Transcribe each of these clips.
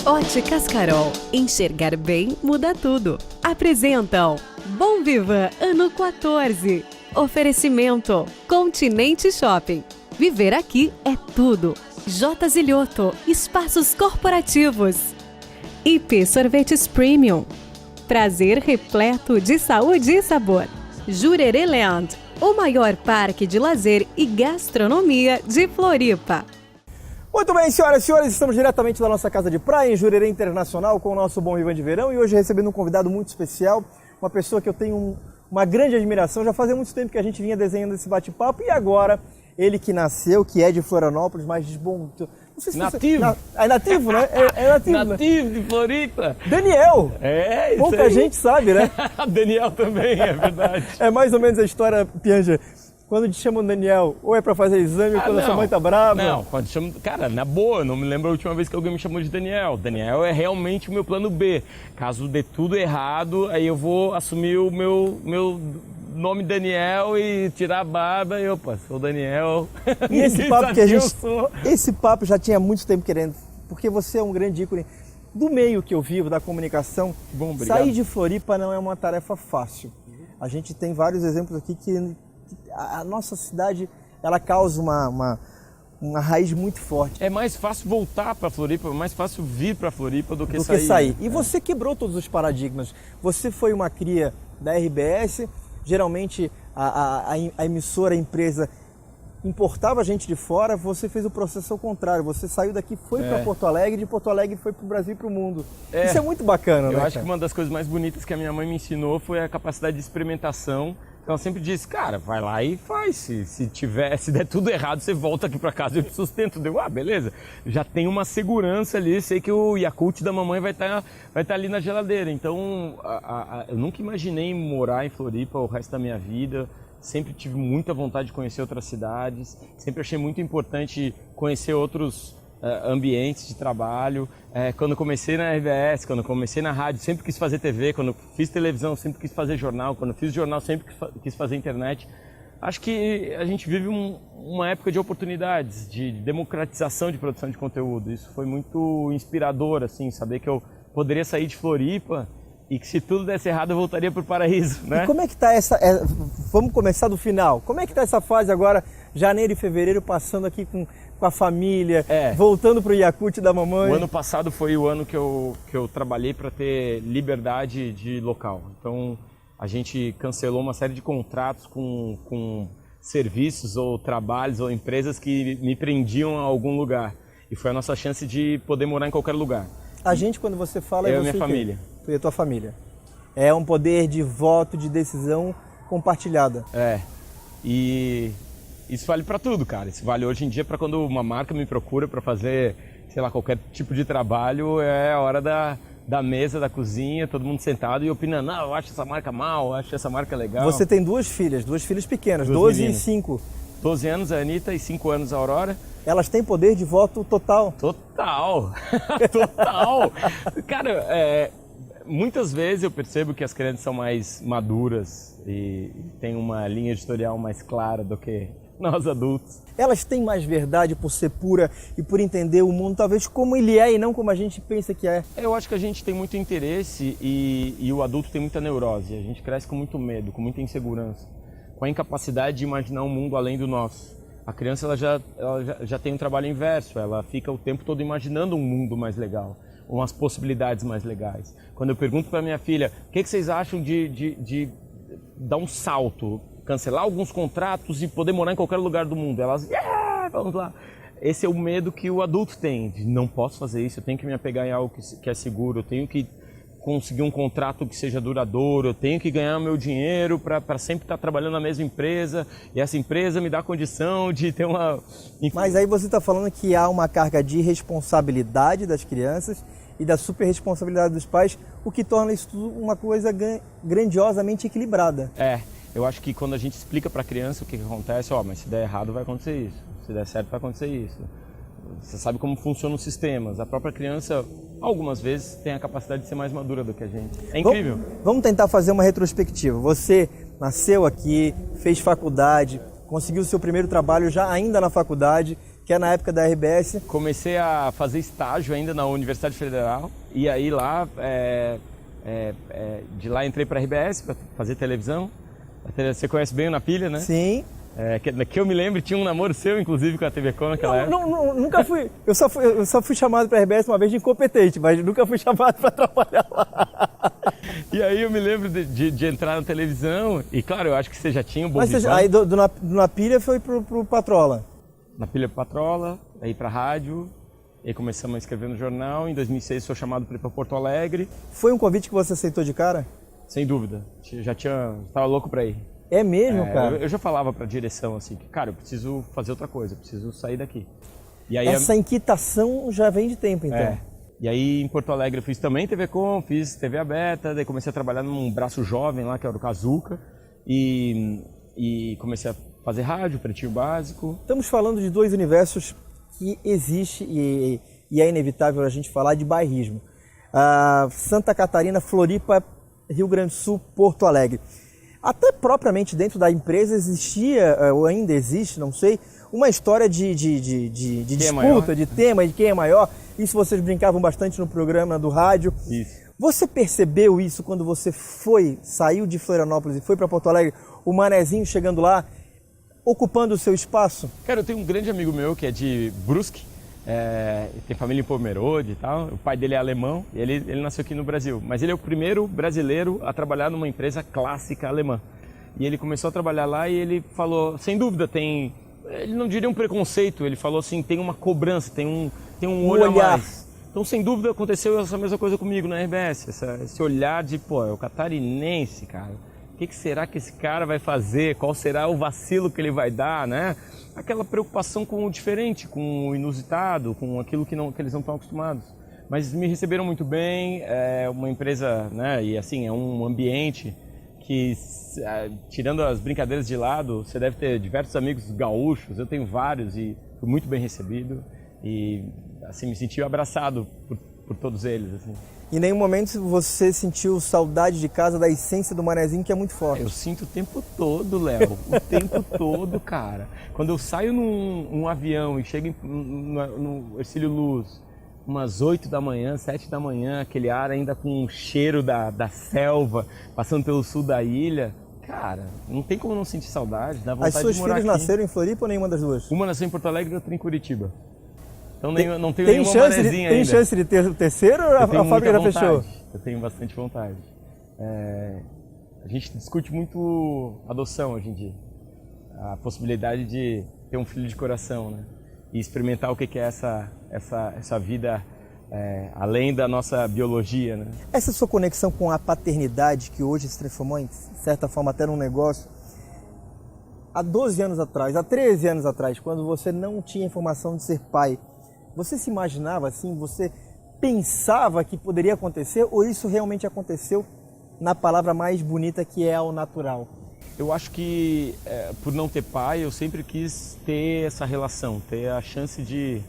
Óticas Carol. Enxergar bem muda tudo. Apresentam Bom Vivan Ano 14. Oferecimento Continente Shopping. Viver aqui é tudo. J. Zilhoto. Espaços corporativos. IP Sorvetes Premium. Prazer repleto de saúde e sabor. Jurerê Land. O maior parque de lazer e gastronomia de Floripa. Muito bem, senhoras e senhores, estamos diretamente da nossa casa de praia em Jurerê Internacional com o nosso Bom Vivan de Verão e hoje recebendo um convidado muito especial, uma pessoa que eu tenho uma grande admiração. Já fazia muito tempo que a gente vinha desenhando esse bate-papo e agora ele que nasceu, que é de Florianópolis, mas desbontou. Nativo. É nativo, né? É nativo. Nativo de Floripa. Daniel. É, isso pouca aí. gente sabe, né? Daniel também, é verdade. É mais ou menos a história, Pianja. Quando te chamam Daniel, ou é pra fazer exame, ou quando a sua mãe tá brava? Não, quando chamam... Cara, na boa, não me lembro a última vez que alguém me chamou de Daniel. Daniel é realmente o meu plano B. Caso dê tudo errado, aí eu vou assumir o meu nome Daniel e tirar a barba e opa, sou Daniel. E esse papo que a gente... Esse papo já tinha muito tempo querendo, porque você é um grande ícone do meio que eu vivo, da comunicação. Bom, obrigado. Sair de Floripa não é uma tarefa fácil. A gente tem vários exemplos aqui que a nossa cidade, ela causa uma raiz muito forte. É mais fácil voltar para Floripa, é mais fácil vir para Floripa do que sair. sair. E você quebrou todos os paradigmas. Você foi uma cria da RBS, geralmente a emissora, a empresa importava gente de fora, você fez o processo ao contrário. Você saiu daqui, foi para Porto Alegre, de Porto Alegre foi para o Brasil e para o mundo. Isso é muito bacana, né? Eu acho que uma das coisas mais bonitas que a minha mãe me ensinou foi a capacidade de experimentação. Então ela sempre disse, cara, vai lá e faz, se der tudo errado, você volta aqui para casa e eu sustento. Deu, beleza, já tem uma segurança ali, sei que o Yakult da mamãe vai estar ali na geladeira. Então, eu nunca imaginei morar em Floripa o resto da minha vida, sempre tive muita vontade de conhecer outras cidades, sempre achei muito importante conhecer outros ambientes de trabalho. Quando comecei na RBS, quando comecei na rádio, sempre quis fazer TV. Quando fiz televisão, sempre quis fazer jornal. Quando fiz jornal, sempre quis fazer internet. Acho que a gente vive uma época de oportunidades, de democratização de produção de conteúdo. Isso foi muito inspirador, assim, saber que eu poderia sair de Floripa e que se tudo desse errado eu voltaria para o paraíso, né? E como é que está essa... vamos começar do final. Como é que está essa fase agora, janeiro e fevereiro, passando aqui com a família, voltando para o Yakult da mamãe? O ano passado foi o ano que eu trabalhei para ter liberdade de local. Então, a gente cancelou uma série de contratos com serviços ou trabalhos ou empresas que me prendiam a algum lugar. E foi a nossa chance de poder morar em qualquer lugar. A gente, quando você fala... Eu e minha família. Tu e a tua família. É um poder de voto, de decisão compartilhada. E isso vale para tudo, cara. Isso vale hoje em dia para quando uma marca me procura para fazer, sei lá, qualquer tipo de trabalho, é a hora da mesa, da cozinha, todo mundo sentado e opinando, não, eu acho essa marca mal, eu acho essa marca legal. Você tem duas filhas pequenas, 12 meninas. E 5. 12 anos a Anitta e 5 anos a Aurora. Elas têm poder de voto total? Total! Total! Cara, muitas vezes eu percebo que as crianças são mais maduras e têm uma linha editorial mais clara do que nós adultos. Elas têm mais verdade por ser pura e por entender o mundo talvez como ele é e não como a gente pensa que é. Eu acho que a gente tem muito interesse e o adulto tem muita neurose. A gente cresce com muito medo, com muita insegurança, com a incapacidade de imaginar um mundo além do nosso. A criança ela já tem um trabalho inverso, ela fica o tempo todo imaginando um mundo mais legal, umas possibilidades mais legais. Quando eu pergunto para minha filha, o que vocês acham de dar um salto, cancelar alguns contratos e poder morar em qualquer lugar do mundo? Elas, vamos lá. Esse é o medo que o adulto tem, de não posso fazer isso, eu tenho que me apegar em algo que é seguro, eu tenho que conseguir um contrato que seja duradouro, eu tenho que ganhar meu dinheiro para sempre estar trabalhando na mesma empresa e essa empresa me dá a condição de ter uma... Mas aí você está falando que há uma carga de responsabilidade das crianças e da super responsabilidade dos pais, o que torna isso tudo uma coisa grandiosamente equilibrada. Eu acho que quando a gente explica para a criança o que acontece, mas se der errado vai acontecer isso, se der certo vai acontecer isso. Você sabe como funcionam os sistemas. A própria criança, algumas vezes, tem a capacidade de ser mais madura do que a gente. É incrível. Vamos tentar fazer uma retrospectiva. Você nasceu aqui, fez faculdade, conseguiu o seu primeiro trabalho já ainda na faculdade, que é na época da RBS. Comecei a fazer estágio ainda na Universidade Federal, e aí lá, de lá entrei para a RBS para fazer televisão. Você conhece bem o Na Pilha, né? Sim. Que eu me lembro, tinha um namoro seu, inclusive, com a TV Com naquela época. Nunca fui. Eu só fui chamado para a RBS uma vez de incompetente, mas nunca fui chamado para trabalhar lá. E aí eu me lembro de entrar na televisão, e claro, eu acho que você já tinha um bom Mas aí do Na Pilha foi pro Patrola. Na Pilha Patrola, aí pra rádio, aí começamos a escrever no jornal. Em 2006 sou chamado para ir para Porto Alegre. Foi um convite que você aceitou de cara? Sem dúvida, estava louco para ir. É mesmo, cara? Eu já falava para a direção assim, que cara, eu preciso fazer outra coisa, eu preciso sair daqui. E aí, essa inquietação já vem de tempo, então. E aí em Porto Alegre eu fiz também TV Com, fiz TV aberta, daí comecei a trabalhar num braço jovem lá, que era o Kazuca, e comecei a fazer rádio, Pretinho Básico. Estamos falando de dois universos que existe e é inevitável a gente falar de bairrismo. Santa Catarina, Floripa, Rio Grande do Sul, Porto Alegre. Até propriamente dentro da empresa existia, ou ainda existe, não sei, uma história de disputa, de tema, de quem é maior. Isso vocês brincavam bastante no programa do rádio. Isso. Você percebeu isso quando você saiu de Florianópolis e foi para Porto Alegre, o Manezinho chegando lá, ocupando o seu espaço? Cara, eu tenho um grande amigo meu que é de Brusque, tem família em Pomerode e tal, o pai dele é alemão, e ele nasceu aqui no Brasil, mas ele é o primeiro brasileiro a trabalhar numa empresa clássica alemã. E ele começou a trabalhar lá e ele falou, sem dúvida, ele não diria um preconceito, ele falou assim, tem uma cobrança, tem um olho a mais. Então, sem dúvida, aconteceu essa mesma coisa comigo na RBS, esse olhar de, é o catarinense, cara. O que será que esse cara vai fazer? Qual será o vacilo que ele vai dar, né? Aquela preocupação com o diferente, com o inusitado, com aquilo que eles não estão acostumados. Mas me receberam muito bem, é uma empresa, né? E assim, é um ambiente que, tirando as brincadeiras de lado, você deve ter diversos amigos gaúchos, eu tenho vários e fui muito bem recebido e assim, me senti abraçado por todos eles, assim. Em nenhum momento você sentiu saudade de casa, da essência do Manezinho, que é muito forte? Eu sinto o tempo todo, Léo. O tempo todo, cara. Quando eu saio num avião e chego no Hercílio Luz, umas 8 da manhã, 7 da manhã, aquele ar ainda com o cheiro da selva, passando pelo sul da ilha, cara, não tem como não sentir saudade, dá vontade de morar aqui. As suas filhas nasceram em Floripa ou nenhuma das duas? Uma nasceu em Porto Alegre e outra em Curitiba. Então não tenho nenhuma Manezinha ainda. Tem chance de ter o terceiro ou a fábrica já fechou? Eu tenho bastante vontade. A gente discute muito adoção hoje em dia. A possibilidade de ter um filho de coração, né? E experimentar o que é essa vida além da nossa biologia, né? Essa sua conexão com a paternidade, que hoje se transformou em certa forma até num negócio, há 12 anos atrás, há 13 anos atrás, quando você não tinha informação de ser pai, você se imaginava assim, você pensava que poderia acontecer ou isso realmente aconteceu na palavra mais bonita que é ao natural? Eu acho que por não ter pai, eu sempre quis ter essa relação, ter a chance de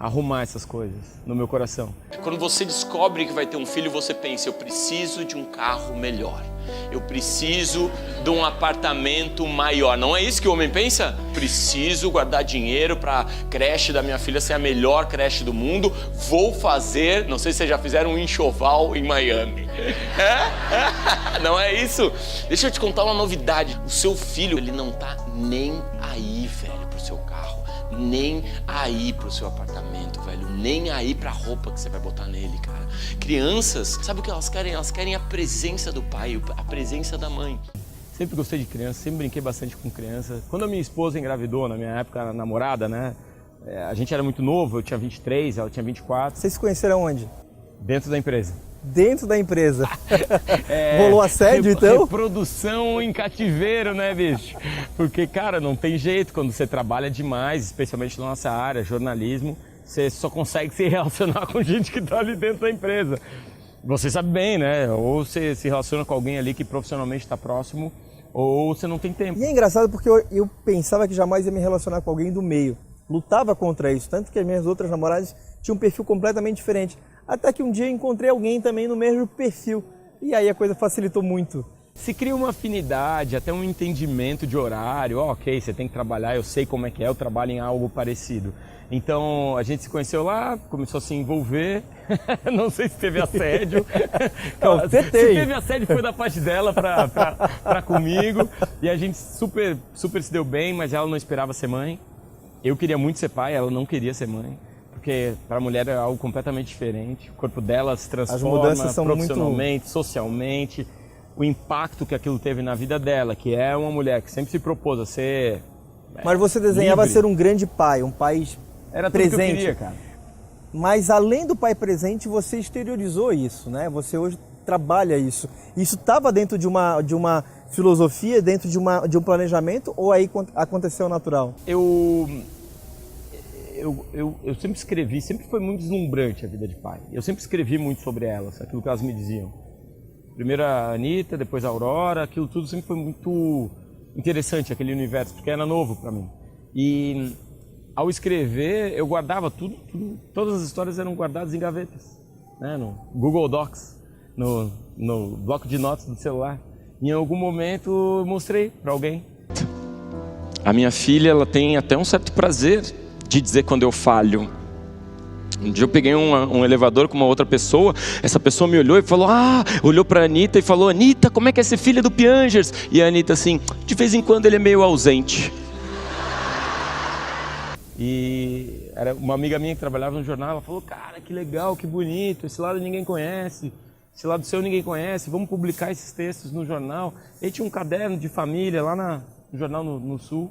arrumar essas coisas no meu coração. Quando você descobre que vai ter um filho, você pensa, eu preciso de um carro melhor. Eu preciso de um apartamento maior. Não é isso que o homem pensa? Preciso guardar dinheiro para a creche da minha filha ser a melhor creche do mundo. Vou fazer, não sei se vocês já fizeram um enxoval em Miami. Não é isso? Deixa eu te contar uma novidade. O seu filho, ele não tá nem aí, velho, pro seu carro. Nem aí pro seu apartamento, velho. Nem aí pra roupa que você vai botar nele, cara. Crianças, sabe o que elas querem? Elas querem a presença do pai, a presença da mãe. Sempre gostei de criança, sempre brinquei bastante com criança. Quando a minha esposa engravidou, na minha época namorada, né? A gente era muito novo, eu tinha 23, ela tinha 24. Vocês se conheceram onde? Dentro da empresa. Dentro da empresa. Rolou assédio, então? Reprodução em cativeiro, né, bicho? Porque, cara, não tem jeito. Quando você trabalha demais, especialmente na nossa área, jornalismo, você só consegue se relacionar com gente que tá ali dentro da empresa. Você sabe bem, né? Ou você se relaciona com alguém ali que profissionalmente está próximo, ou você não tem tempo. E é engraçado porque eu pensava que jamais ia me relacionar com alguém do meio. Lutava contra isso, tanto que as minhas outras namoradas tinham um perfil completamente diferente. Até que um dia eu encontrei alguém também no mesmo perfil. E aí a coisa facilitou muito. Se cria uma afinidade, até um entendimento de horário. Ok, você tem que trabalhar, eu sei como é que é, eu trabalho em algo parecido. Então a gente se conheceu lá, começou a se envolver. Não sei se teve assédio. Não, se teve assédio foi da parte dela pra comigo. E a gente super se deu bem, mas ela não esperava ser mãe. Eu queria muito ser pai, ela não queria ser mãe. Porque para a mulher é algo completamente diferente. O corpo dela se transforma profissionalmente, socialmente. O impacto que aquilo teve na vida dela, que é uma mulher que sempre se propôs a ser Mas você desenhava livre. ser um grande pai, um pai Era tudo presente. que eu queria, cara. Mas além do pai presente, você exteriorizou isso, né? Você hoje trabalha isso. Isso estava dentro de uma filosofia, dentro de um planejamento, ou aí aconteceu natural? Eu sempre escrevi, sempre foi muito deslumbrante a vida de pai. Eu sempre escrevi muito sobre elas, aquilo que elas me diziam. Primeiro a Anitta, depois a Aurora, aquilo tudo sempre foi muito interessante, aquele universo, porque era novo para mim. E ao escrever, eu guardava tudo, todas as histórias eram guardadas em gavetas, né? No Google Docs, no bloco de notas do celular. Em algum momento eu mostrei para alguém. A minha filha, ela tem até um certo prazer de dizer quando eu falho. Um dia eu peguei um elevador com uma outra pessoa, essa pessoa me olhou e falou, olhou para a Anitta e falou, Anitta, como é que é ser filha do Piangers? E a Anitta assim, de vez em quando ele é meio ausente. E era uma amiga minha que trabalhava no jornal, ela falou, cara, que legal, que bonito, esse lado ninguém conhece, esse lado seu ninguém conhece, vamos publicar esses textos no jornal. E tinha um caderno de família lá no jornal no Sul.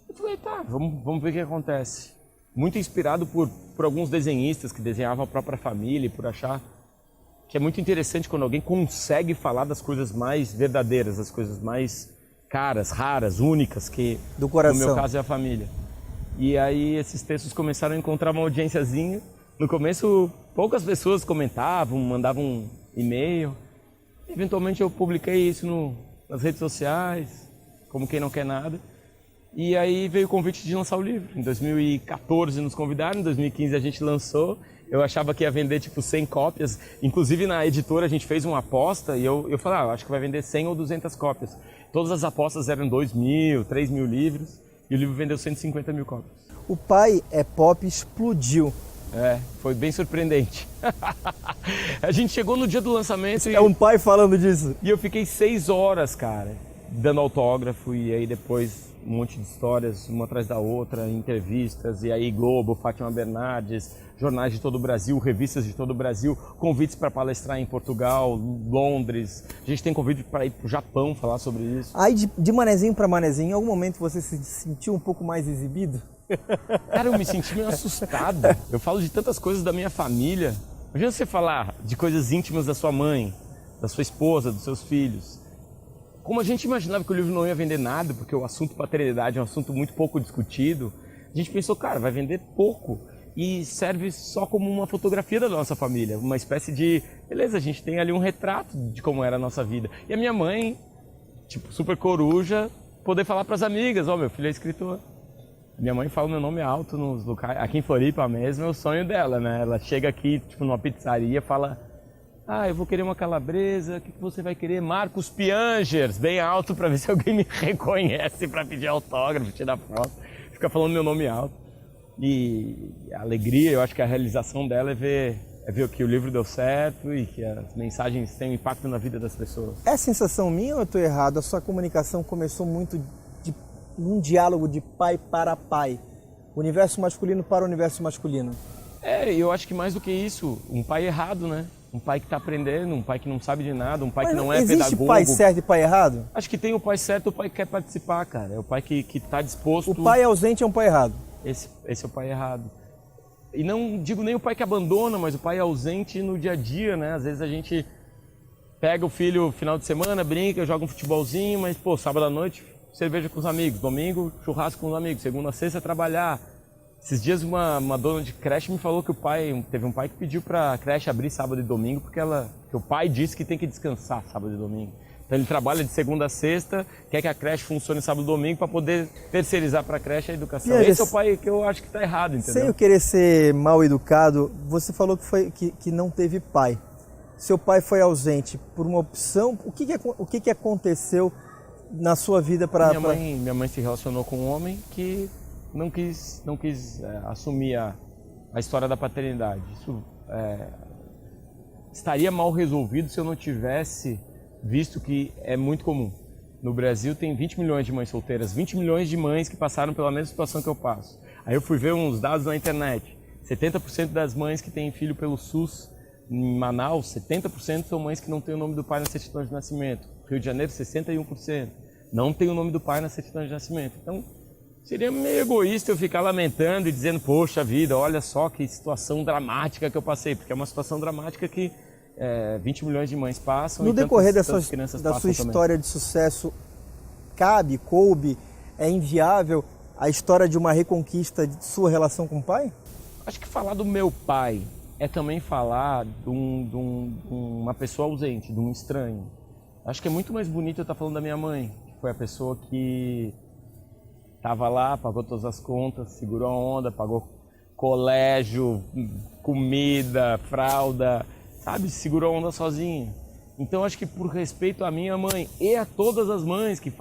Eu falei, tá, vamos ver o que acontece. Muito inspirado por alguns desenhistas que desenhavam a própria família, e por achar que é muito interessante quando alguém consegue falar das coisas mais verdadeiras, das coisas mais caras, raras, únicas, que do coração. No meu caso é a família. E aí esses textos começaram a encontrar uma audiênciazinha. No começo poucas pessoas comentavam, mandavam e-mail. Eventualmente eu publiquei isso nas redes sociais, como quem não quer nada. E aí veio o convite de lançar o livro. Em 2014 nos convidaram, em 2015 a gente lançou. Eu achava que ia vender tipo 100 cópias. Inclusive na editora a gente fez uma aposta e eu falei, eu acho que vai vender 100 ou 200 cópias. Todas as apostas eram 2.000, 3.000 livros e o livro vendeu 150 mil cópias. O Pai é Pop explodiu. Foi bem surpreendente. A gente chegou no dia do lançamento É um pai falando disso. E eu fiquei 6 horas, cara, dando autógrafo e aí depois um monte de histórias, uma atrás da outra, entrevistas, e aí Globo, Fátima Bernardes, jornais de todo o Brasil, revistas de todo o Brasil, convites para palestrar em Portugal, Londres. A gente tem convite para ir para o Japão falar sobre isso. Aí de manezinho para manezinho, em algum momento você se sentiu um pouco mais exibido? Cara, eu me senti meio assustado. Eu falo de tantas coisas da minha família. Imagina você falar de coisas íntimas da sua mãe, da sua esposa, dos seus filhos. Como a gente imaginava que o livro não ia vender nada, porque o assunto paternidade é um assunto muito pouco discutido, a gente pensou, cara, vai vender pouco e serve só como uma fotografia da nossa família, uma espécie de, beleza, a gente tem ali um retrato de como era a nossa vida. E a minha mãe, tipo, super coruja, poder falar para as amigas, meu filho é escritor. Minha mãe fala meu nome alto nos locais, aqui em Floripa mesmo é o sonho dela, né? Ela chega aqui, tipo, numa pizzaria, fala... eu vou querer uma calabresa, o que você vai querer? Marcos Piangers, bem alto para ver se alguém me reconhece para pedir autógrafo, tirar foto. Fica falando meu nome alto. E a alegria, eu acho que a realização dela é ver que o livro deu certo e que as mensagens têm um impacto na vida das pessoas. É sensação minha ou eu estou errado? A sua comunicação começou muito num diálogo de pai para pai. Universo masculino para o universo masculino. Eu acho que mais do que isso, um pai errado, né? Um pai que está aprendendo, um pai que não sabe de nada, um pai que não é pedagogo. Existe pai certo e pai errado? Acho que tem o pai certo e o pai que quer participar, cara. É o pai que está disposto... O pai ausente é um pai errado. Esse é o pai errado. E não digo nem o pai que abandona, mas o pai ausente no dia a dia, né? Às vezes a gente pega o filho no final de semana, brinca, joga um futebolzinho, mas, sábado à noite, cerveja com os amigos. Domingo, churrasco com os amigos. Segunda a sexta, trabalhar. Esses dias uma dona de creche me falou que teve um pai que pediu para a creche abrir sábado e domingo porque o pai disse que tem que descansar sábado e domingo. Então ele trabalha de segunda a sexta, quer que a creche funcione sábado e domingo para poder terceirizar para a creche a educação. Esse é o pai que eu acho que está errado, entendeu? Sem eu querer ser mal educado, você falou que não teve pai. seu pai foi ausente por uma opção? O que aconteceu na sua vida para... Minha mãe se relacionou com um homem que não quis assumir a história da paternidade. Isso estaria mal resolvido se eu não tivesse visto que é muito comum. No Brasil tem 20 milhões de mães solteiras, 20 milhões de mães que passaram pela mesma situação que eu passo. Aí eu fui ver uns dados na internet. 70% das mães que têm filho pelo SUS em Manaus, 70% são mães que não têm o nome do pai na certidão de nascimento. Rio de Janeiro, 61%. Não tem o nome do pai na certidão de nascimento. Então, seria meio egoísta eu ficar lamentando e dizendo, poxa vida, olha só que situação dramática que eu passei. Porque é uma situação dramática que 20 milhões de mães passam. No decorrer da sua também. História de sucesso, coube, é inviável a história de uma reconquista de sua relação com o pai? Acho que falar do meu pai é também falar de uma pessoa ausente, de um estranho. Acho que é muito mais bonito eu estar falando da minha mãe, que foi a pessoa que estava lá, pagou todas as contas, segurou a onda, pagou colégio, comida, fralda, sabe? Segurou a onda sozinha. Então acho que por respeito à minha mãe e a todas as mães que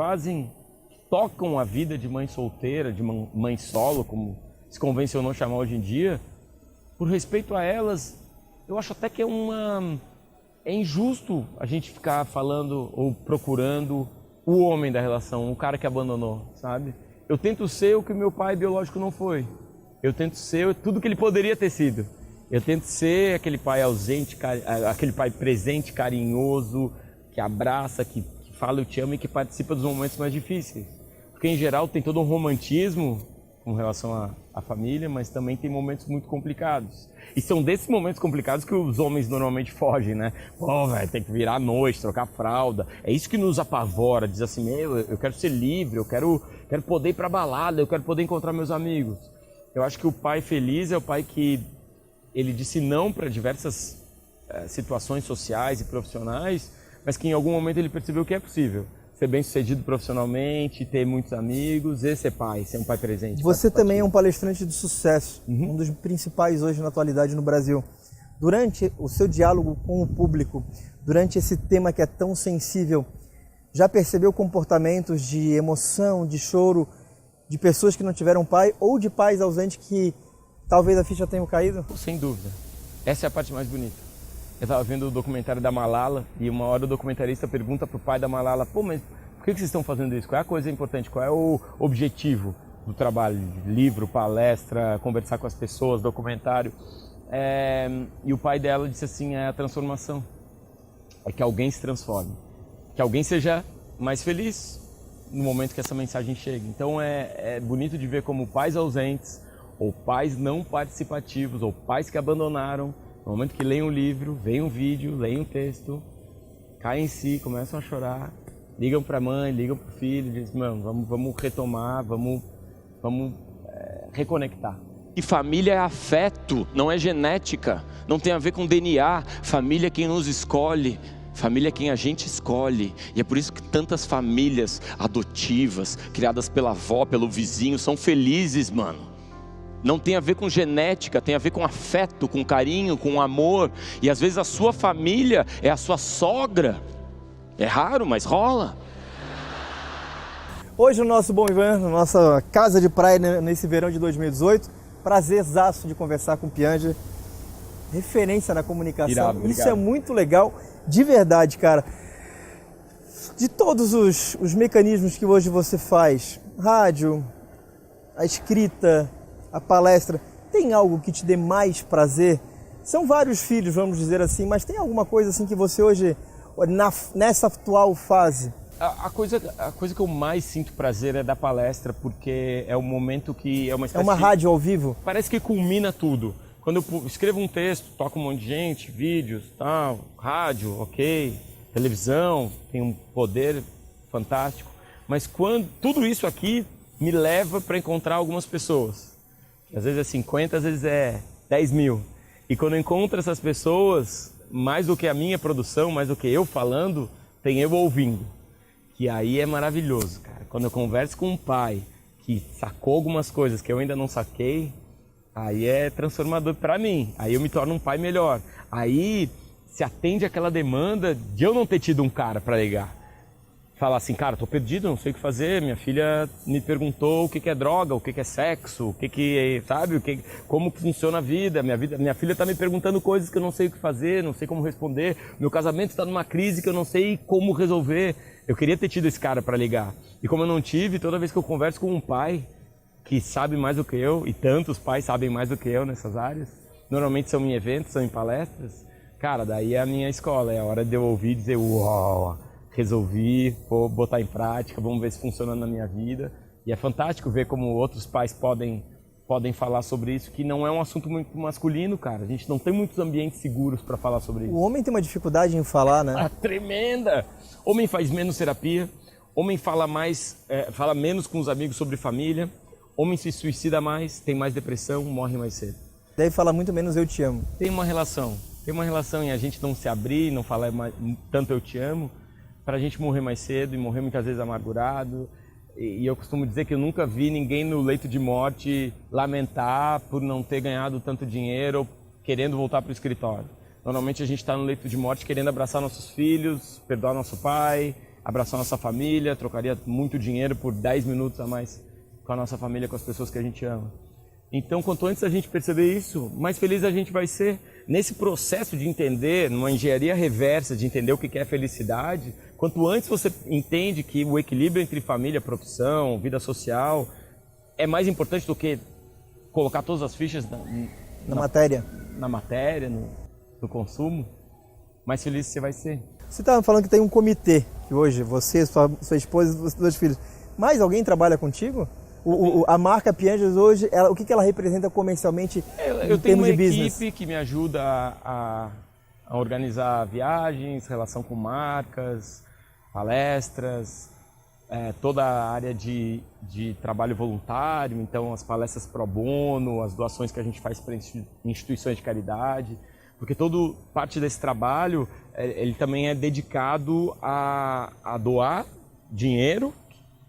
tocam a vida de mãe solteira, de mãe solo, como se convencionou chamar hoje em dia, por respeito a elas, eu acho até que é injusto a gente ficar falando ou procurando o homem da relação, o cara que abandonou, sabe? Eu tento ser o que meu pai biológico não foi. Eu tento ser tudo que ele poderia ter sido. Eu tento ser aquele pai ausente, aquele pai presente, carinhoso, que abraça, que fala eu te amo e que participa dos momentos mais difíceis. Porque em geral tem todo um romantismo com relação à família, mas também tem momentos muito complicados. E são desses momentos complicados que os homens normalmente fogem, né? Pô, velho, tem que virar à noite, trocar fralda. É isso que nos apavora, diz assim, eu quero ser livre, eu quero poder ir pra balada, eu quero poder encontrar meus amigos. Eu acho que o pai feliz é o pai que ele disse não para diversas situações sociais e profissionais, mas que em algum momento ele percebeu que é possível ser bem-sucedido profissionalmente, ter muitos amigos e ser um pai presente. Você também é um palestrante de sucesso, um dos principais hoje na atualidade no Brasil. Durante o seu diálogo com o público, durante esse tema que é tão sensível, já percebeu comportamentos de emoção, de choro, de pessoas que não tiveram pai ou de pais ausentes que talvez a ficha tenha caído? Sem dúvida. Essa é a parte mais bonita. Eu estava vendo o documentário da Malala e uma hora o documentarista pergunta para o pai da Malala, pô, mas por que vocês estão fazendo isso? Qual é a coisa importante? Qual é o objetivo do trabalho? Livro, palestra, conversar com as pessoas, documentário. E o pai dela disse assim, é a transformação. É que alguém se transforme. Que alguém seja mais feliz no momento que essa mensagem chega. Então é bonito de ver como pais ausentes, ou pais não participativos, ou pais que abandonaram, no momento que leem um livro, veem um vídeo, leem um texto, caem em si, começam a chorar, ligam para a mãe, ligam para o filho, dizem, mano, vamos retomar, vamos reconectar. E família é afeto, não é genética, não tem a ver com DNA. Família é quem nos escolhe, família é quem a gente escolhe. E é por isso que tantas famílias adotivas, criadas pela avó, pelo vizinho, são felizes, mano. Não tem a ver com genética, tem a ver com afeto, com carinho, com amor. E às vezes a sua família é a sua sogra. É raro, mas rola. Hoje o nosso Bom Ivan, na nossa casa de praia nesse verão de 2018, prazerzaço de conversar com o Pianger. Referência na comunicação. Irado, isso é muito legal, de verdade, cara. De todos os mecanismos que hoje você faz, rádio, a escrita, a palestra, tem algo que te dê mais prazer? São vários filhos, vamos dizer assim, mas tem alguma coisa assim que você hoje, nessa atual fase? A coisa que eu mais sinto prazer é da palestra, porque é o momento que é uma espécie É uma rádio ao vivo? Parece que culmina tudo. Quando eu escrevo um texto, toco um monte de gente, vídeos, tal, rádio, ok, televisão, tem um poder fantástico, mas tudo isso aqui me leva para encontrar algumas pessoas. Às vezes é 50, às vezes é 10 mil. E quando eu encontro essas pessoas, mais do que a minha produção, mais do que eu falando, tem eu ouvindo. Que aí é maravilhoso, cara. Quando eu converso com um pai que sacou algumas coisas que eu ainda não saquei, aí é transformador para mim. Aí eu me torno um pai melhor. Aí, se atende àquela demanda de eu não ter tido um cara para ligar. Falar assim, cara, tô perdido, não sei o que fazer, minha filha me perguntou o que é droga, o que é sexo, sabe, como funciona a vida, minha filha tá me perguntando coisas que eu não sei o que fazer, não sei como responder, meu casamento está numa crise que eu não sei como resolver. Eu queria ter tido esse cara para ligar. E como eu não tive, toda vez que eu converso com um pai que sabe mais do que eu, e tantos pais sabem mais do que eu nessas áreas, normalmente são em eventos, são em palestras, cara, daí é a minha escola, é a hora de eu ouvir e dizer, uau, resolvi, vou botar em prática, vamos ver se funciona na minha vida. E é fantástico ver como outros pais podem falar sobre isso, que não é um assunto muito masculino, cara. A gente não tem muitos ambientes seguros para falar sobre isso. O homem tem uma dificuldade em falar, né? Tremenda! Homem faz menos terapia, homem fala menos com os amigos sobre família, homem se suicida mais, tem mais depressão, morre mais cedo. Deve falar muito menos eu te amo. Tem uma relação em a gente não se abrir, não falar tanto eu te amo, para a gente morrer mais cedo e morrer muitas vezes amargurado. E eu costumo dizer que eu nunca vi ninguém no leito de morte lamentar por não ter ganhado tanto dinheiro ou querendo voltar para o escritório. Normalmente a gente está no leito de morte querendo abraçar nossos filhos, perdoar nosso pai, abraçar nossa família, trocaria muito dinheiro por 10 minutos a mais com a nossa família, com as pessoas que a gente ama. Então, quanto antes a gente perceber isso, mais feliz a gente vai ser. Nesse processo de entender, numa engenharia reversa, de entender o que é felicidade, quanto antes você entende que o equilíbrio entre família, profissão, vida social, é mais importante do que colocar todas as fichas na matéria, no consumo, mais feliz você vai ser. Você estava falando que tem um comitê, que hoje você, sua esposa e os dois filhos. Mais alguém trabalha contigo? A marca Pianjas hoje, o que ela representa comercialmente eu em tenho termos uma de business? equipe que me ajuda a organizar viagens, relação com marcas, palestras, toda a área de trabalho voluntário, então as palestras pro bono, as doações que a gente faz para instituições de caridade, porque toda parte desse trabalho ele também é dedicado a doar dinheiro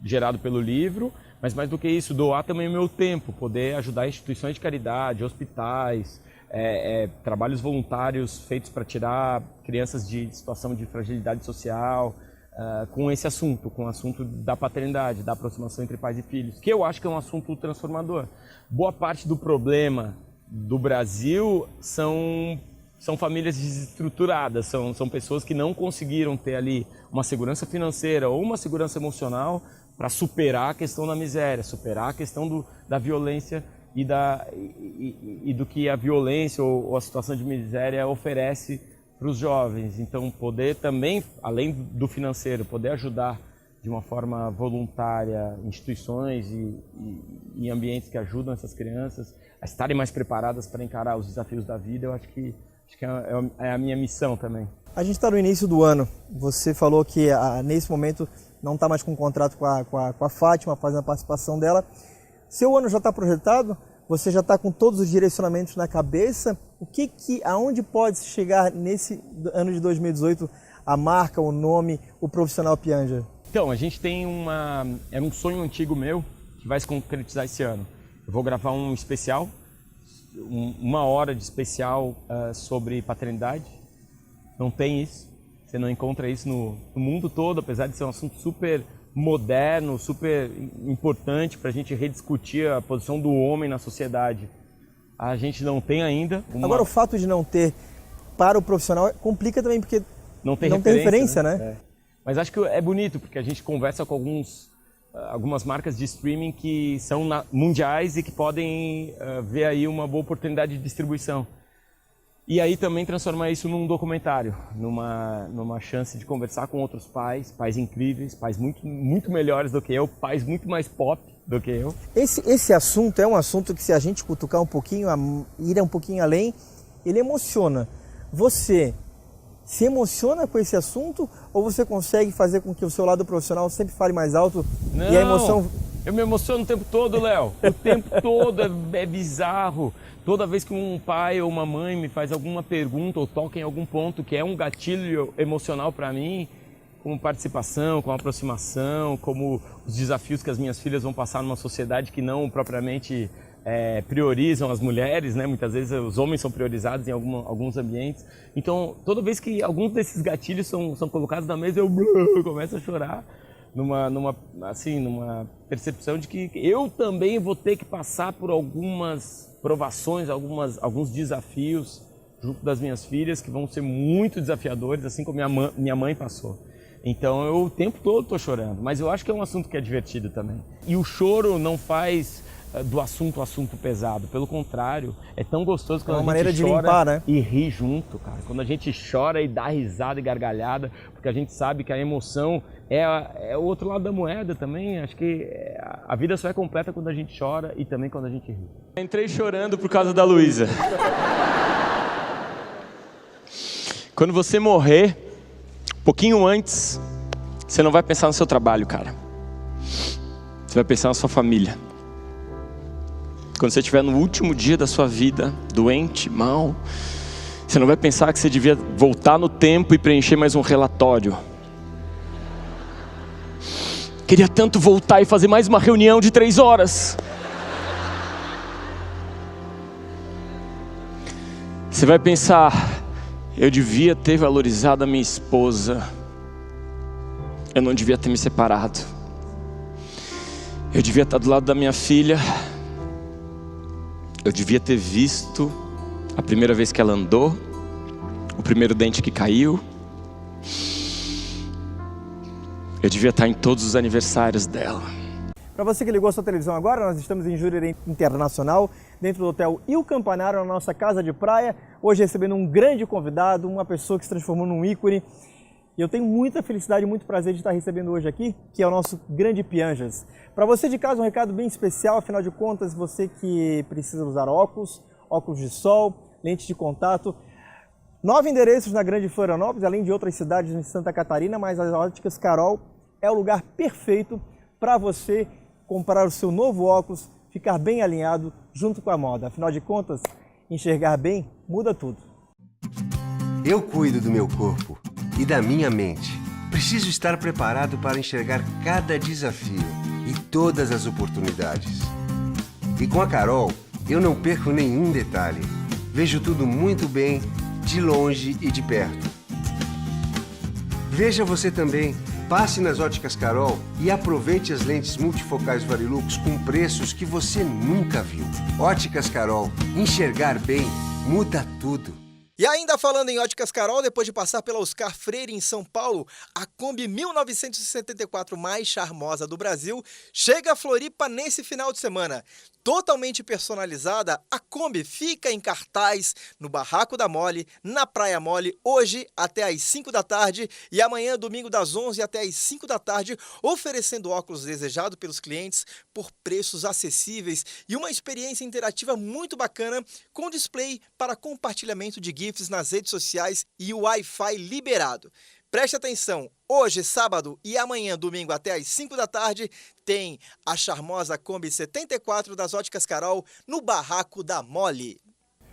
gerado pelo livro, mas mais do que isso, doar também o meu tempo, poder ajudar instituições de caridade, hospitais, trabalhos voluntários feitos para tirar crianças de situação de fragilidade social, com esse assunto, com o assunto da paternidade, da aproximação entre pais e filhos, que eu acho que é um assunto transformador. Boa parte do problema do Brasil são famílias desestruturadas, são pessoas que não conseguiram ter ali uma segurança financeira ou uma segurança emocional para superar a questão da miséria, superar a questão da violência e do que a violência ou a situação de miséria oferece para os jovens. Então, poder também, além do financeiro, poder ajudar de uma forma voluntária instituições e ambientes que ajudam essas crianças a estarem mais preparadas para encarar os desafios da vida, eu acho que é a minha missão também. A gente está no início do ano. Você falou que nesse momento não está mais com contrato com a Fátima, fazendo a participação dela. Seu ano já está projetado? Você já está com todos os direcionamentos na cabeça? Aonde pode chegar nesse ano de 2018 a marca, o nome, o profissional Pianja? Então, a gente tem era um sonho antigo meu que vai se concretizar esse ano. Eu vou gravar um especial, 1 hora de especial sobre paternidade. Não tem isso. Você não encontra isso no mundo todo, apesar de ser um assunto super moderno, super importante para a gente rediscutir a posição do homem na sociedade. A gente não tem ainda. Agora, o fato de não ter para o profissional complica também, porque não tem referência, né? Mas acho que é bonito, porque a gente conversa com algumas marcas de streaming que são mundiais e que podem ver aí uma boa oportunidade de distribuição. E aí também transformar isso num documentário, numa chance de conversar com outros pais incríveis, pais muito, muito melhores do que eu, pais muito mais pop do que eu. Esse assunto é um assunto que, se a gente cutucar um pouquinho, ir um pouquinho além, ele emociona. Você se emociona com esse assunto ou você consegue fazer com que o seu lado profissional sempre fale mais alto? Não, e a emoção... Eu me emociono o tempo todo, Léo. O tempo todo é bizarro. Toda vez que um pai ou uma mãe me faz alguma pergunta ou toca em algum ponto que é um gatilho emocional para mim, como participação, como aproximação, como os desafios que as minhas filhas vão passar numa sociedade que não propriamente priorizam as mulheres, né? Muitas vezes os homens são priorizados em alguns ambientes. Então, toda vez que alguns desses gatilhos são colocados na mesa, eu começo a chorar numa percepção de que eu também vou ter que passar por algumas provações, alguns desafios junto das minhas filhas que vão ser muito desafiadores, assim como minha mãe passou. Então, eu o tempo todo estou chorando, mas eu acho que é um assunto que é divertido também. E o choro não faz do assunto pesado, pelo contrário, é tão gostoso quando a gente chora limpar, né? E ri junto, cara. Quando a gente chora e dá risada e gargalhada, porque a gente sabe que a emoção é o outro lado da moeda também. Acho que a vida só é completa quando a gente chora e também quando a gente ri. Entrei chorando por causa da Luísa. Quando você morrer, um pouquinho antes, você não vai pensar no seu trabalho, cara. Você vai pensar na sua família. Quando você estiver no último dia da sua vida, doente, mal, você não vai pensar que você devia voltar no tempo e preencher mais um relatório. Queria tanto voltar e fazer mais uma reunião de 3 horas. Você vai pensar, eu devia ter valorizado a minha esposa. Eu não devia ter me separado. Eu devia estar do lado da minha filha. Eu devia ter visto a primeira vez que ela andou, o primeiro dente que caiu. Eu devia estar em todos os aniversários dela. Para você que ligou a sua televisão agora, nós estamos em Jurerê Internacional, dentro do Hotel Il Campanário, na nossa casa de praia. Hoje recebendo um grande convidado, uma pessoa que se transformou num ícone. E eu tenho muita felicidade e muito prazer de estar recebendo hoje aqui, que é o nosso grande Pianjas. Para você de casa, um recado bem especial, afinal de contas, você que precisa usar óculos de sol, lente de contato. 9 endereços na Grande Florianópolis, além de outras cidades em Santa Catarina, mas as Óticas Carol é o lugar perfeito para você comprar o seu novo óculos, ficar bem alinhado junto com a moda. Afinal de contas, enxergar bem muda tudo. Eu cuido do meu corpo e da minha mente. Preciso estar preparado para enxergar cada desafio e todas as oportunidades. E com a Carol, eu não perco nenhum detalhe. Vejo tudo muito bem, de longe e de perto. Veja você também. Passe nas Óticas Carol e aproveite as lentes multifocais Varilux com preços que você nunca viu. Óticas Carol. Enxergar bem muda tudo. E ainda falando em Óticas Carol, depois de passar pela Oscar Freire em São Paulo, a Kombi 1974 mais charmosa do Brasil chega a Floripa nesse final de semana. Totalmente personalizada, a Kombi fica em cartaz no Barraco da Mole, na Praia Mole, hoje até às 5 da tarde e amanhã, domingo, das 11 até às 5 da tarde, oferecendo óculos desejados pelos clientes por preços acessíveis e uma experiência interativa muito bacana com display para compartilhamento de GIFs nas redes sociais e o Wi-Fi liberado. Preste atenção, hoje, sábado e amanhã, domingo, até às 5 da tarde, tem a charmosa Kombi 74 das Óticas Carol no Barraco da Mole.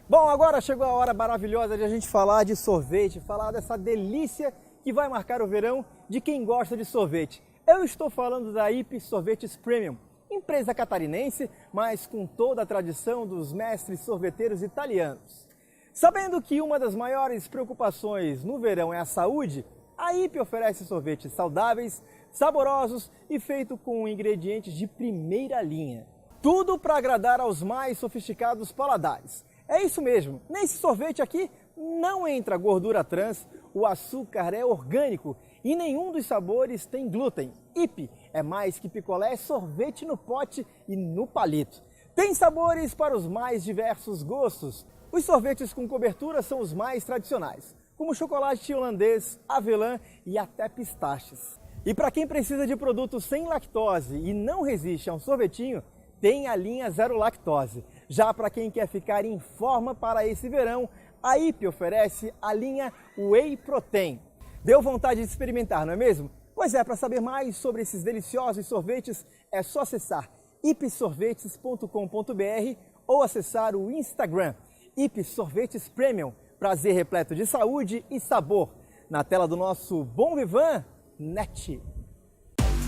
Bom, agora chegou a hora maravilhosa de a gente falar de sorvete, falar dessa delícia que vai marcar o verão de quem gosta de sorvete. Eu estou falando da IP Sorvetes Premium, empresa catarinense, mas com toda a tradição dos mestres sorveteiros italianos. Sabendo que uma das maiores preocupações no verão é a saúde, a IP oferece sorvetes saudáveis, saborosos e feitos com ingredientes de primeira linha. Tudo para agradar aos mais sofisticados paladares. É isso mesmo, nesse sorvete aqui não entra gordura trans, o açúcar é orgânico e nenhum dos sabores tem glúten. IP é mais que picolé, é sorvete no pote e no palito. Tem sabores para os mais diversos gostos. Os sorvetes com cobertura são os mais tradicionais, como chocolate holandês, avelã e até pistaches. E para quem precisa de produtos sem lactose e não resiste a um sorvetinho, tem a linha Zero Lactose. Já para quem quer ficar em forma para esse verão, a IP oferece a linha Whey Protein. Deu vontade de experimentar, não é mesmo? Pois é, para saber mais sobre esses deliciosos sorvetes, é só acessar ipsorvetes.com.br ou acessar o Instagram, IP Sorvetes Premium, prazer repleto de saúde e sabor, na tela do nosso Bom Vivan Net.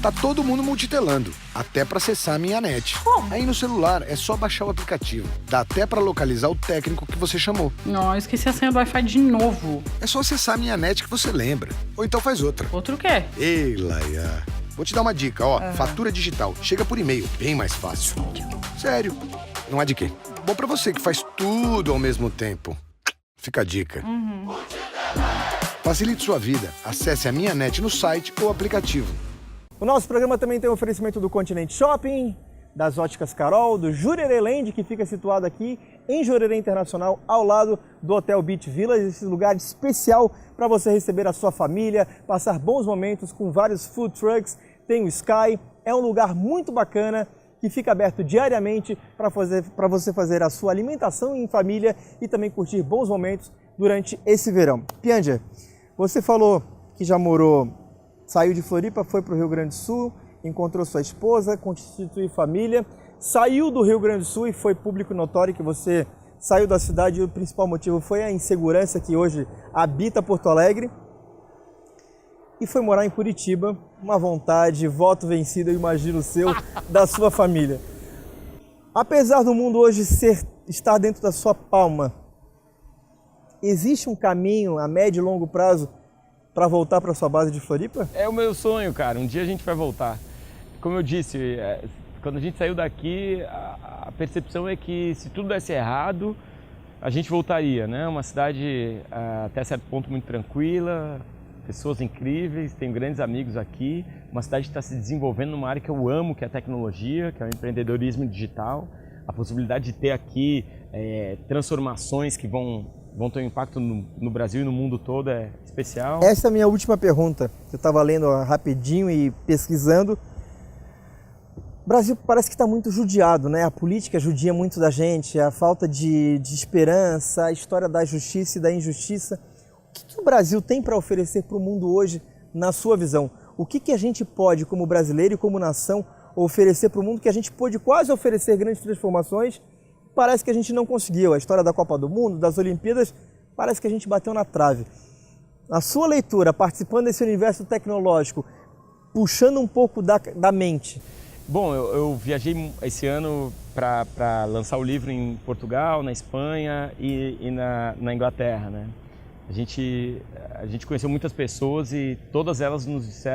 Tá todo mundo multitelando, até pra acessar a minha net. Aí no celular é só baixar o aplicativo. Dá até pra localizar o técnico que você chamou. Não, eu esqueci a senha do Wi-Fi de novo. É só acessar a minha net que você lembra. Ou então faz outra. Outro o quê? Ei, Laia. Vou te dar uma dica, ó. Fatura digital. Chega por e-mail, bem mais fácil. Sério. Não há de quê. Bom pra você que faz tudo ao mesmo tempo. Fica a dica. Facilite sua vida. Acesse a minha net no site ou aplicativo. O nosso programa também tem um oferecimento do Continente Shopping, das Óticas Carol, do Jurerê Land, que fica situado aqui em Jurerê Internacional, ao lado do Hotel Beach Village, esse lugar especial para você receber a sua família, passar bons momentos com vários food trucks, tem o Sky, é um lugar muito bacana que fica aberto diariamente para você fazer a sua alimentação em família e também curtir bons momentos durante esse verão. Piangia, você falou que já saiu de Floripa, foi para o Rio Grande do Sul, encontrou sua esposa, constituiu família, saiu do Rio Grande do Sul e foi público notório que você saiu da cidade e o principal motivo foi a insegurança que hoje habita Porto Alegre e foi morar em Curitiba, uma vontade, voto vencido, eu imagino o seu, da sua família. Apesar do mundo hoje estar dentro da sua palma, existe um caminho a médio e longo prazo para voltar para sua base de Floripa? É o meu sonho, cara. Um dia a gente vai voltar. Como eu disse, quando a gente saiu daqui, a percepção é que se tudo desse errado, a gente voltaria, né? Uma cidade até certo ponto muito tranquila, pessoas incríveis, tenho grandes amigos aqui, uma cidade que está se desenvolvendo numa área que eu amo, que é a tecnologia, que é o empreendedorismo digital, a possibilidade de ter aqui transformações que vão ter um impacto no Brasil e no mundo todo é especial. Essa é a minha última pergunta. Eu estava lendo rapidinho e pesquisando. O Brasil parece que está muito judiado, né? A política judia muito da gente, a falta de esperança, a história da justiça e da injustiça. O que o Brasil tem para oferecer para o mundo hoje, na sua visão? O que a gente pode, como brasileiro e como nação, oferecer para o mundo que a gente pôde quase oferecer grandes transformações? Parece que a gente não conseguiu. A história da Copa do Mundo, das Olimpíadas, parece que a gente bateu na trave. A sua leitura, participando desse universo tecnológico, puxando um pouco da mente. Bom, eu viajei esse ano para lançar o livro em Portugal, na Espanha e na Inglaterra, né? A gente conheceu muitas pessoas e todas elas nos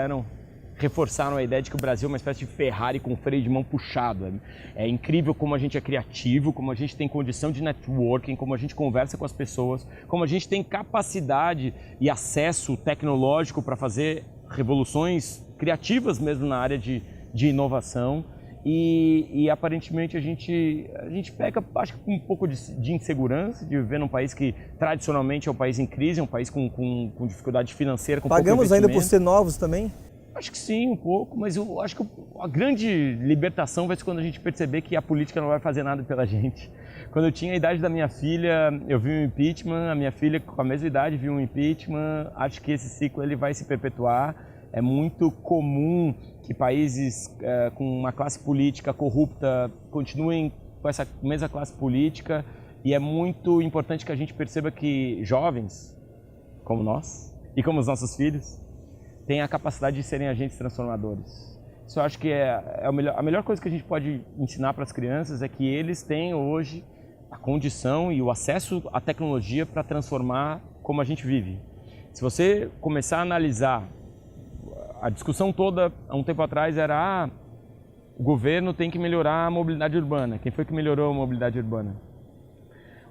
reforçaram a ideia de que o Brasil é uma espécie de Ferrari com freio de mão puxado. É incrível como a gente é criativo, como a gente tem condição de networking, como a gente conversa com as pessoas, como a gente tem capacidade e acesso tecnológico para fazer revoluções criativas mesmo na área de inovação. E aparentemente a gente peca, acho que com um pouco de insegurança, de viver num país que tradicionalmente é um país em crise, é um país com dificuldade financeira, com Pagamos ainda por ser novos também? Acho que sim, um pouco, mas eu acho que a grande libertação vai ser quando a gente perceber que a política não vai fazer nada pela gente. Quando eu tinha a idade da minha filha, eu vi um impeachment, a minha filha com a mesma idade viu um impeachment, acho que esse ciclo ele vai se perpetuar. É muito comum que países com uma classe política corrupta continuem com essa mesma classe política e é muito importante que a gente perceba que jovens, como nós e como os nossos filhos, têm a capacidade de serem agentes transformadores. Isso eu acho que a melhor coisa que a gente pode ensinar para as crianças é que eles têm hoje a condição e o acesso à tecnologia para transformar como a gente vive. Se você começar a analisar, a discussão toda há um tempo atrás era o governo tem que melhorar a mobilidade urbana. Quem foi que melhorou a mobilidade urbana?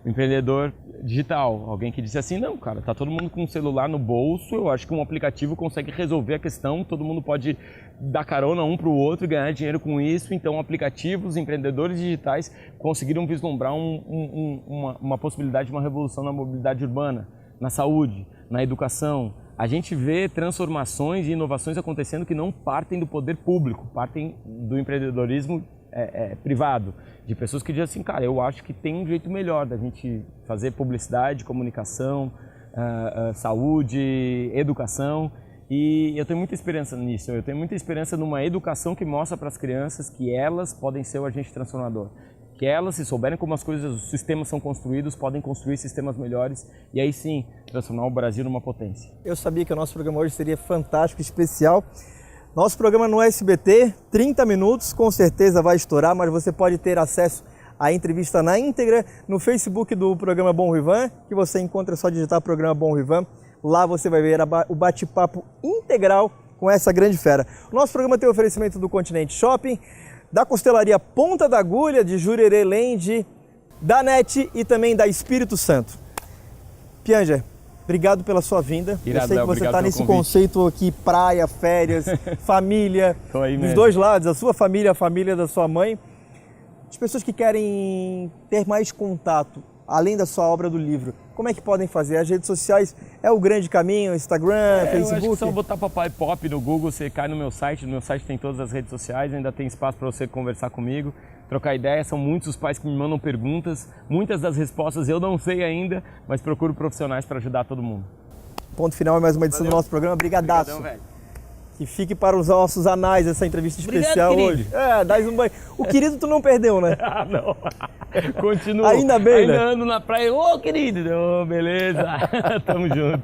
O empreendedor digital, alguém que disse assim, não, cara, tá todo mundo com um celular no bolso, eu acho que um aplicativo consegue resolver a questão, todo mundo pode dar carona um para o outro e ganhar dinheiro com isso, então aplicativos, empreendedores digitais conseguiram vislumbrar uma possibilidade de uma revolução na mobilidade urbana, na saúde, na educação. A gente vê transformações e inovações acontecendo que não partem do poder público, partem do empreendedorismo privado, de pessoas que dizem assim, cara, eu acho que tem um jeito melhor da gente fazer publicidade, comunicação, saúde, educação, e eu tenho muita esperança nisso, eu tenho muita esperança numa educação que mostra para as crianças que elas podem ser o agente transformador, que elas, se souberem como os sistemas são construídos, podem construir sistemas melhores e aí sim transformar o Brasil numa potência. Eu sabia que o nosso programa hoje seria fantástico, especial. Nosso programa no SBT, 30 minutos, com certeza vai estourar, mas você pode ter acesso à entrevista na íntegra no Facebook do programa Bom Rivan, que você encontra, é só digitar programa Bom Rivan. Lá você vai ver o bate-papo integral com essa grande fera. O nosso programa tem oferecimento do Continente Shopping, da Costelaria Ponta da Agulha, de Jurerê Land, da NET e também da Espírito Santo. Pianger, obrigado pela sua vinda. Irado, eu sei que você está nesse convite. conceito aqui, praia, férias, família, aí dos mesmo. dois lados, a sua família, a família da sua mãe. As pessoas que querem ter mais contato, além da sua obra do livro, como é que podem fazer? As redes sociais é o grande caminho, Instagram, Facebook? Eu acho que só botar Papai Pop no Google, você cai no meu site tem todas as redes sociais, ainda tem espaço para você conversar comigo, trocar ideia. São muitos os pais que me mandam perguntas, muitas das respostas eu não sei ainda, mas procuro profissionais para ajudar todo mundo. Ponto final, mais uma edição do nosso programa. Brigadaço. Obrigadão, velho. Que fique para os nossos anais essa entrevista especial querido. hoje. Dá um banho. O querido tu não perdeu, né? Ah, não. Continua. Ainda bem, ainda né? ando na praia. Ô, querido. Ô, beleza. Tamo junto.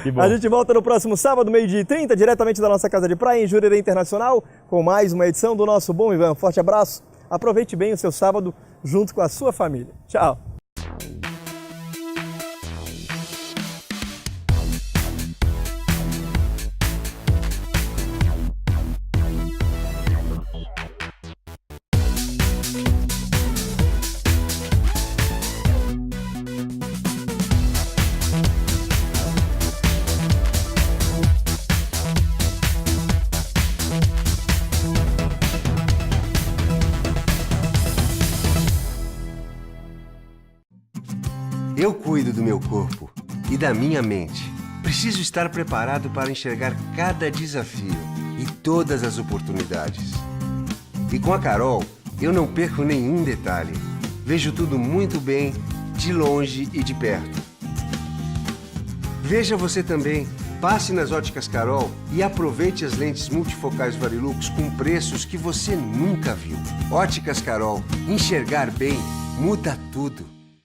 Que bom. A gente volta no próximo sábado, 12h30, diretamente da nossa casa de praia em Jurerê Internacional, com mais uma edição do nosso Bom Rivan. Forte abraço. Aproveite bem o seu sábado junto com a sua família. Tchau. Eu cuido do meu corpo e da minha mente. Preciso estar preparado para enxergar cada desafio e todas as oportunidades. E com a Carol, eu não perco nenhum detalhe. Vejo tudo muito bem, de longe e de perto. Veja você também. Passe nas Óticas Carol e aproveite as lentes multifocais Varilux com preços que você nunca viu. Óticas Carol. Enxergar bem muda tudo.